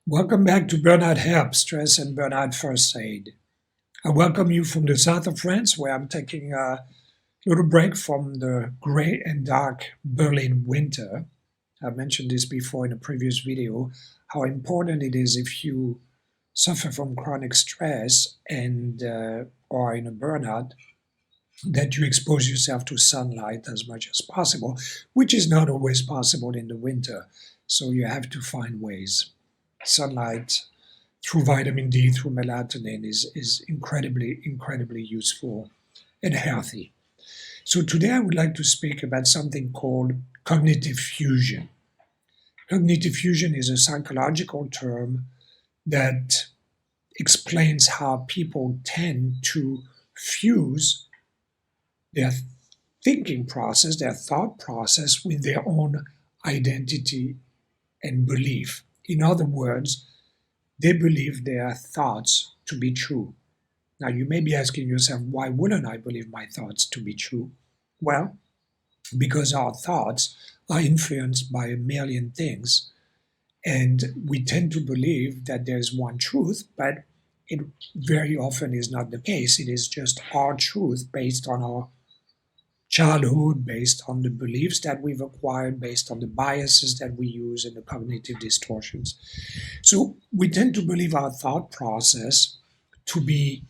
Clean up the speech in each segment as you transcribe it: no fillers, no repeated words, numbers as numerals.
Welcome back to Burnout Help, Stress and Burnout First Aid. I welcome you from the south of France, where I'm taking a little break from the gray and dark Berlin winter. I mentioned this before in a previous video, how important it is if you suffer from chronic stress and or in a burnout, that you expose yourself to sunlight as much as possible, which is not always possible in the winter. So you have to find ways. Sunlight through vitamin D, through melatonin is incredibly useful and healthy. So today I would like to speak about something called cognitive fusion. Cognitive fusion is a psychological term that explains how people tend to fuse their thinking process, their thought process, with their own identity and belief. In other words, they believe their thoughts to be true. Now, you may be asking yourself, why wouldn't I believe my thoughts to be true? Well, because our thoughts are influenced by a million things, and we tend to believe that there's one truth, but it very often is not the case. It is just our truth based on our childhood, based on the beliefs that we've acquired, based on the biases that we use and the cognitive distortions. So we tend to believe our thought process to be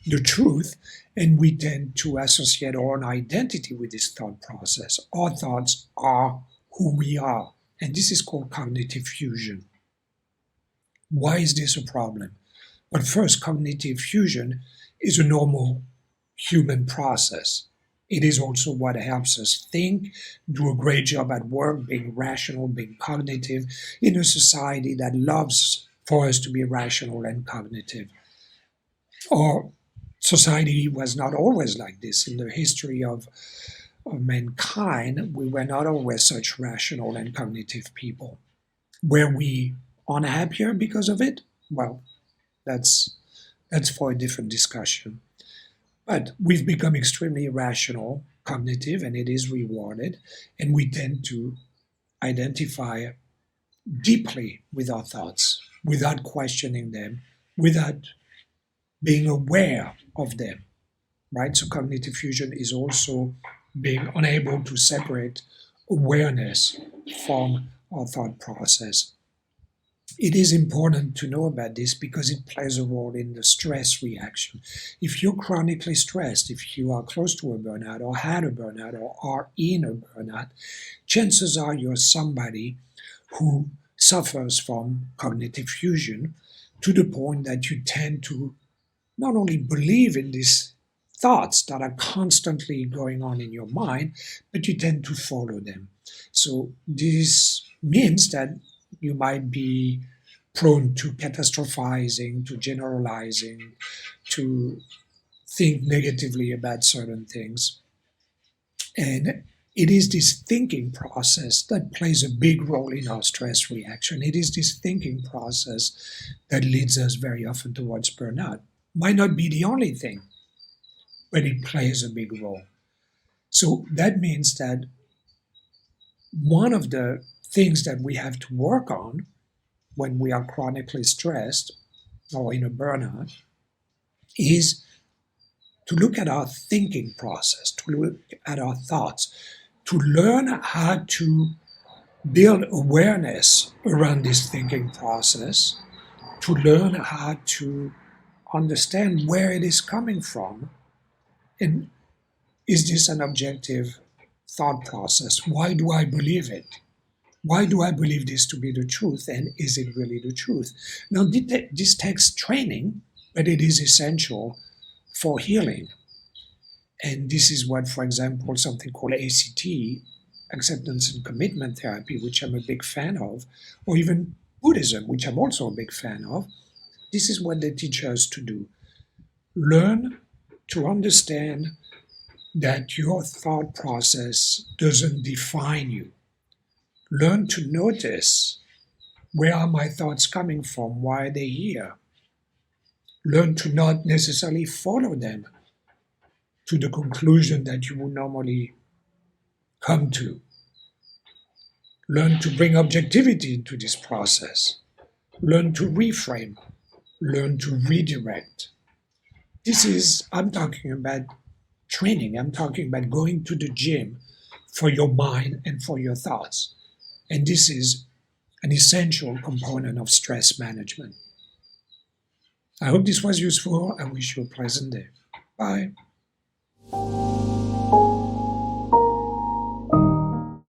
the truth, and we tend to associate our own identity with this thought process. Our thoughts are who we are, and this is called cognitive fusion. Why is this a problem? But first, cognitive fusion is a normal human process. It is also what helps us think, do a great job at work, being rational, being cognitive, in a society that loves for us to be rational and cognitive. Our society was not always like this. In the history of mankind, we were not always such rational and cognitive people. Were we unhappier because of it? Well, that's for a different discussion. But we've become extremely rational, cognitive, and it is rewarded. And we tend to identify deeply with our thoughts without questioning them, without being aware of them, right? So cognitive fusion is also being unable to separate awareness from our thought process. It is important to know about this because it plays a role in the stress reaction. If you're chronically stressed, if you are close to a burnout or had a burnout or are in a burnout, chances are you're somebody who suffers from cognitive fusion to the point that you tend to not only believe in these thoughts that are constantly going on in your mind, but you tend to follow them. So this means that you might be prone to catastrophizing, to generalizing, to think negatively about certain things. And it is this thinking process that plays a big role in our stress reaction. It is this thinking process that leads us very often towards burnout. Might not be the only thing, but it plays a big role. So that means that one of the things that we have to work on when we are chronically stressed or in a burnout is to look at our thinking process, to look at our thoughts, to learn how to build awareness around this thinking process, to learn how to understand where it is coming from, and is this an objective thought process? Why do I believe it? Why do I believe this to be the truth? And is it really the truth? Now, this takes training, but it is essential for healing. And this is what, for example, something called ACT, acceptance and commitment therapy, which I'm a big fan of, or even Buddhism, which I'm also a big fan of, this is what they teach us to do. Learn to understand that your thought process doesn't define you. Learn to notice, where are my thoughts coming from? Why are they here? Learn to not necessarily follow them to the conclusion that you would normally come to. Learn to bring objectivity into this process. learn to reframe, learn to redirect. I'm talking about training, I'm talking about going to the gym for your mind and for your thoughts. And this is an essential component of stress management. I hope this was useful. I wish you a pleasant day. Bye.